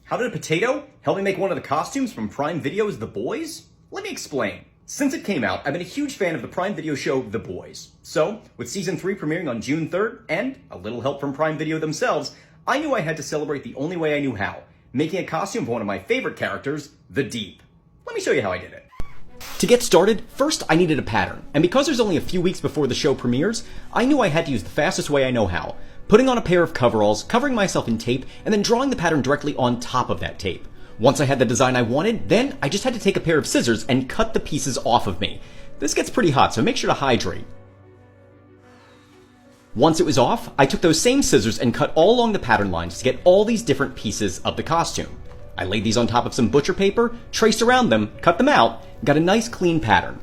How did a potato help me make one of the costumes from Prime Video's The Boys? Let me explain. Since it came out, I've been a huge fan of the Prime Video show The Boys. So, with Season 3 premiering on June 3rd, and a little help from Prime Video themselves, I knew I had to celebrate the only way I knew how, making a costume of one of my favorite characters, the Deep. Let me show you how I did it. To get started, first I needed a pattern, and because there's only a few weeks before the show premieres, I knew I had to use the fastest way I know how, putting on a pair of coveralls, covering myself in tape, and then drawing the pattern directly on top of that tape. Once I had the design I wanted, then I just had to take a pair of scissors and cut the pieces off of me. This gets pretty hot, so make sure to hydrate. Once it was off, I took those same scissors and cut all along the pattern lines to get all these different pieces of the costume. I laid these on top of some butcher paper, traced around them, cut them out, and got a nice clean pattern.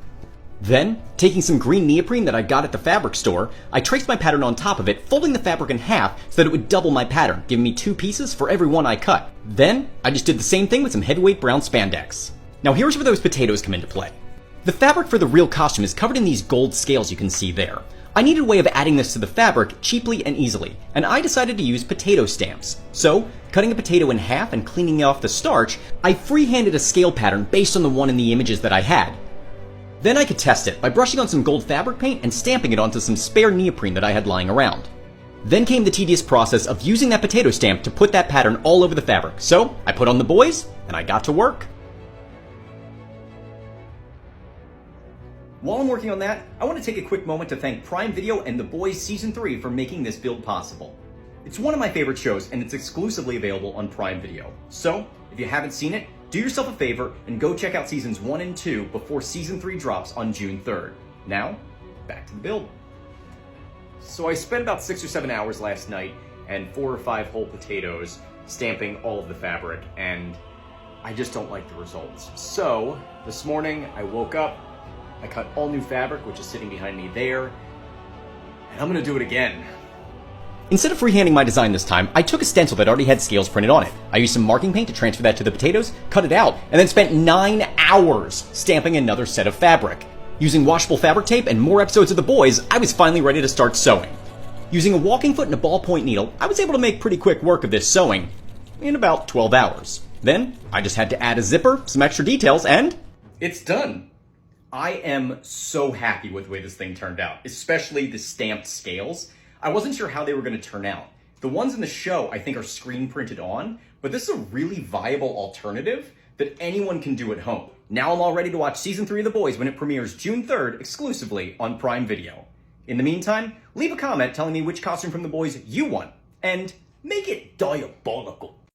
Then, taking some green neoprene that I got at the fabric store, I traced my pattern on top of it, folding the fabric in half so that it would double my pattern, giving me 2 pieces for every one I cut. Then, I just did the same thing with some heavyweight brown spandex. Now here's where those potatoes come into play. The fabric for the real costume is covered in these gold scales you can see there. I needed a way of adding this to the fabric cheaply and easily, and I decided to use potato stamps. So, cutting a potato in half and cleaning off the starch, I freehanded a scale pattern based on the one in the images that I had. Then I could test it by brushing on some gold fabric paint and stamping it onto some spare neoprene that I had lying around. Then came the tedious process of using that potato stamp to put that pattern all over the fabric. So, I put on the boys, and I got to work. While I'm working on that, I want to take a quick moment to thank Prime Video and The Boys Season 3 for making this build possible. It's one of my favorite shows, and it's exclusively available on Prime Video. So, if you haven't seen it, do yourself a favor and go check out Seasons 1 and 2 before Season 3 drops on June 3rd. Now, back to the build. So I spent about 6 or 7 hours last night and 4 or 5 whole potatoes stamping all of the fabric, and I just don't like the results. So, this morning I woke up, I cut all new fabric, which is sitting behind me there, and I'm gonna do it again. Instead of freehanding my design this time, I took a stencil that already had scales printed on it. I used some marking paint to transfer that to the potatoes, cut it out, and then spent 9 hours stamping another set of fabric. Using washable fabric tape and more episodes of The Boys, I was finally ready to start sewing. Using a walking foot and a ballpoint needle, I was able to make pretty quick work of this sewing in about 12 hours. Then, I just had to add a zipper, some extra details, and it's done. I am so happy with the way this thing turned out, especially the stamped scales. I wasn't sure how they were going to turn out. The ones in the show, I think, are screen printed on, but this is a really viable alternative that anyone can do at home. Now I'm all ready to watch Season 3 of The Boys when it premieres June 3rd exclusively on Prime Video. In the meantime, leave a comment telling me which costume from The Boys you want, and make it diabolical.